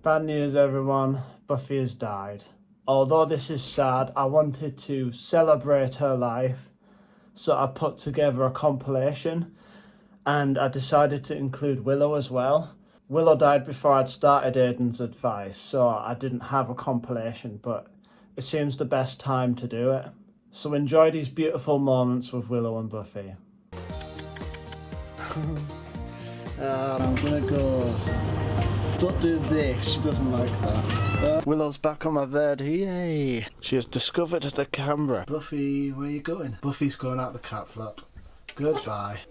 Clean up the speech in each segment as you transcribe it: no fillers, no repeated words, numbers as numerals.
Bad news, everyone. Buffy has died. Although this is sad, I wanted to celebrate her life, so I put together a compilation and I decided to include Willow as well. Willow died before I'd started Aiden's advice, so I didn't have a compilation, but it seems the best time to do it. So enjoy these beautiful moments with Willow and Buffy. I'm gonna go. Don't do this, she doesn't like that. Willow's back on my bed, yay! She has discovered the camera. Buffy, where are you going? Buffy's going out the cat flap. Goodbye.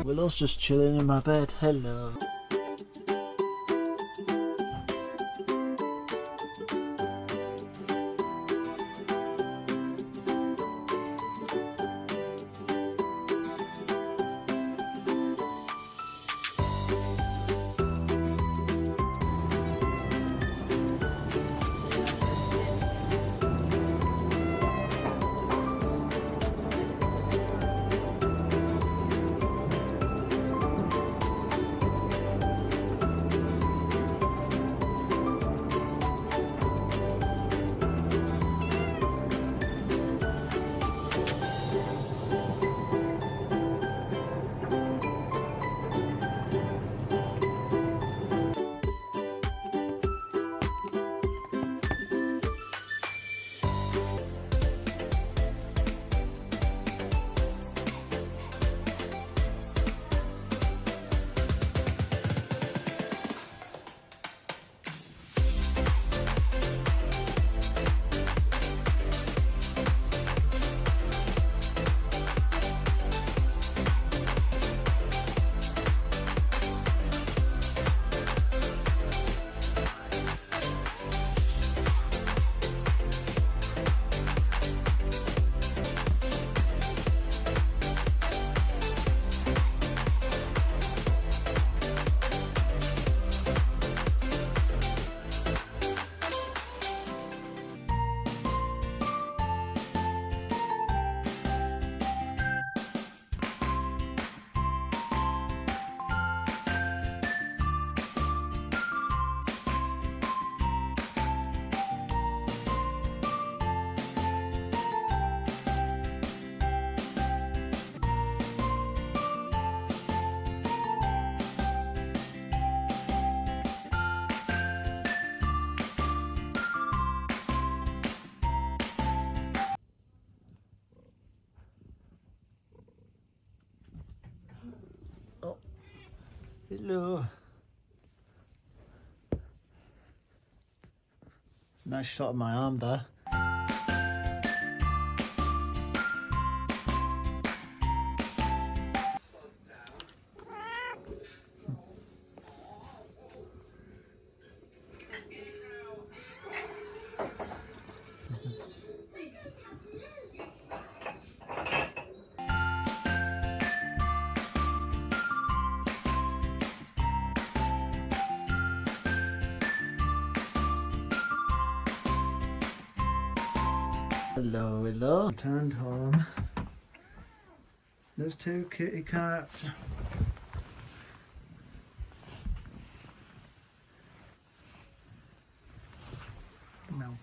Willow's just chilling in my bed. Hello. Oh, hello. Nice shot of my arm there. Hello, hello. Returned home. There's two kitty cats. No.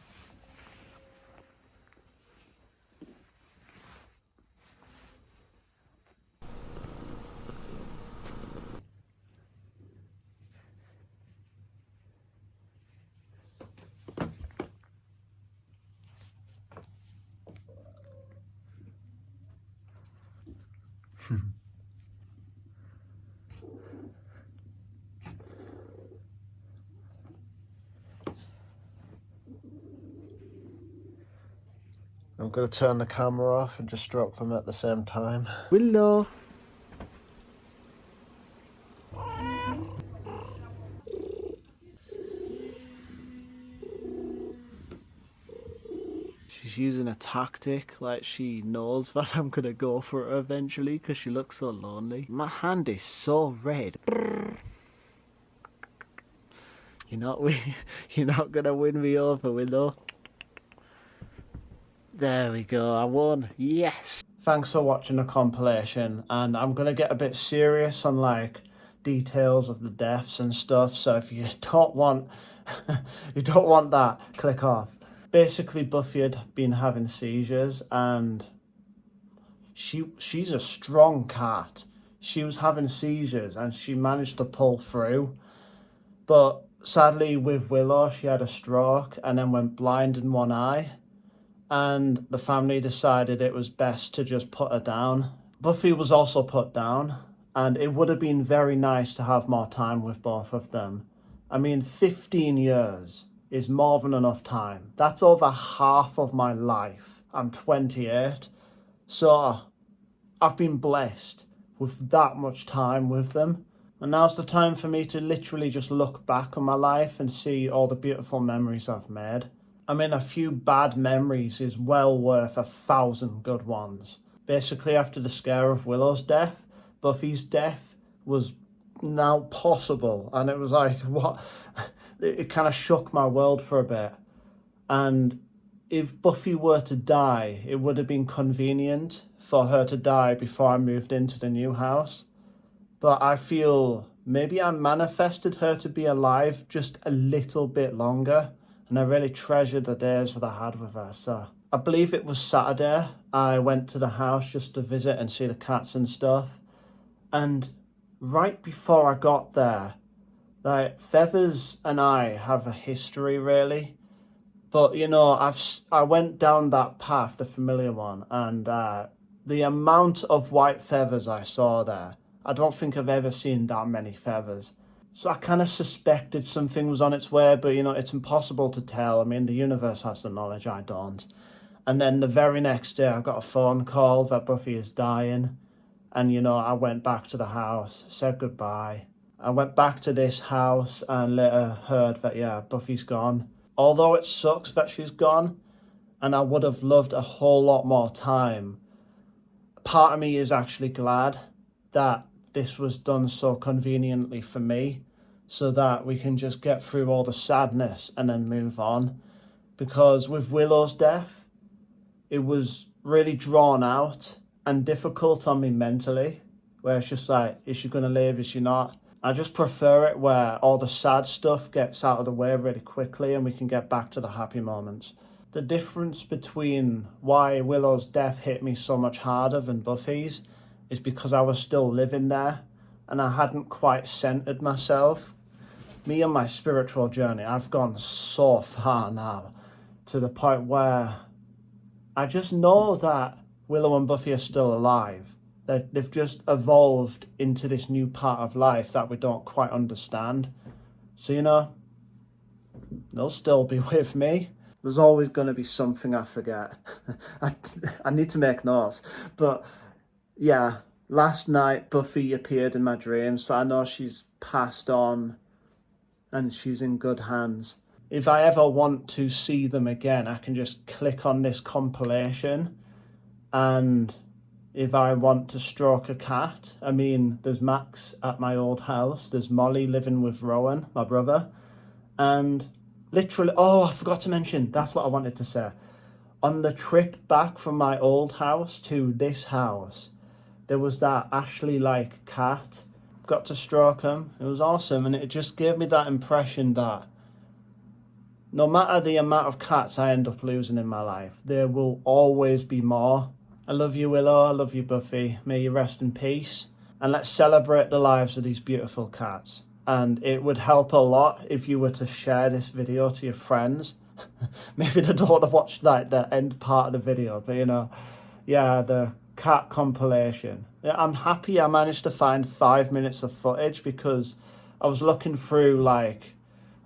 I'm going to turn the camera off and just stroke them at the same time. Willow! She's using a tactic, like she knows that I'm going to go for her eventually because she looks so lonely. My hand is so red. You're not going to win me over, Willow. There we go, I won. Yes! Thanks for watching the compilation, and I'm going to get a bit serious on like details of the deaths and stuff, so if you don't want that, click off. Basically, Buffy had been having seizures, and she's a strong cat. She was having seizures, and she managed to pull through. But sadly, with Willow, she had a stroke, and then went blind in one eye. And the family decided it was best to just put her down. Buffy was also put down, and it would have been very nice to have more time with both of them. I mean, 15 years is more than enough time. That's over half of my life. I'm 28. So I've been blessed with that much time with them. And now's the time for me to literally just look back on my life and see all the beautiful memories I've made. I mean, a few bad memories is well worth 1,000 good ones. Basically, after the scare of Willow's death, Buffy's death was now possible. And it was like, what? It kind of shook my world for a bit. And if Buffy were to die, it would have been convenient for her to die before I moved into the new house. But I feel maybe I manifested her to be alive just a little bit longer. And I really treasured the days that I had with her. So I believe it was Saturday. I went to the house just to visit and see the cats and stuff. And right before I got there, like, Feathers and I have a history, really. But, you know, I went down that path, the familiar one, and the amount of white feathers I saw there, I don't think I've ever seen that many feathers. So I kind of suspected something was on its way, but, you know, it's impossible to tell. I mean, the universe has the knowledge, I don't. And then the very next day, I got a phone call that Buffy is dying. And, you know, I went back to the house, said goodbye. I went back to this house and later heard that, yeah, Buffy's gone. Although it sucks that she's gone, and I would have loved a whole lot more time, part of me is actually glad that this was done so conveniently for me, so that we can just get through all the sadness and then move on. Because with Willow's death, it was really drawn out and difficult on me mentally, where it's just like, is she going to live, is she not? I just prefer it where all the sad stuff gets out of the way really quickly and we can get back to the happy moments. The difference between why Willow's death hit me so much harder than Buffy's is because I was still living there and I hadn't quite centered myself. Me and my spiritual journey, I've gone so far now to the point where I just know that Willow and Buffy are still alive. They've just evolved into this new part of life that we don't quite understand. So, you know, they'll still be with me. There's always going to be something I forget. I need to make notes. But, yeah, last night Buffy appeared in my dreams, so I know she's passed on and she's in good hands. If I ever want to see them again, I can just click on this compilation, and if I want to stroke a cat, I mean, there's Max at my old house, there's Molly living with Rowan, my brother, and literally, oh, I forgot to mention, that's what I wanted to say. On the trip back from my old house to this house, there was that Ashley-like cat. Got to stroke him. It was awesome, and it just gave me that impression that no matter the amount of cats I end up losing in my life, there will always be more. I love you, Willow. I love you, Buffy. May you rest in peace. And let's celebrate the lives of these beautiful cats. And it would help a lot if you were to share this video to your friends. Maybe they don't want to watch like the end part of the video, but you know, yeah, the cat compilation. Yeah, I'm happy I managed to find 5 minutes of footage because I was looking through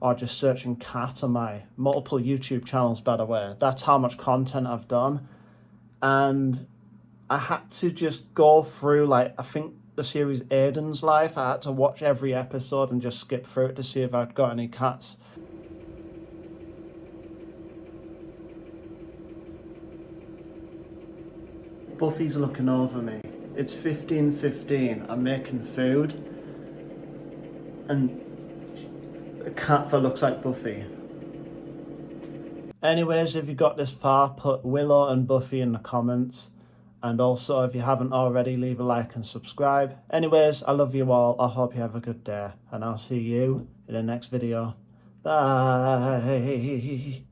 or just searching cat on my multiple YouTube channels, by the way. That's how much content I've done. and I had to just go through, like, I think the series Aiden's Life. I had to watch every episode and just skip through it to see if I'd got any cats. Buffy's looking over me. It's 15:15. I'm making food, and a cat that looks like Buffy. Anyways, if you got this far, put Willow and Buffy in the comments. And also, if you haven't already, leave a like and subscribe. Anyways, I love you all. I hope you have a good day. And I'll see you in the next video. Bye.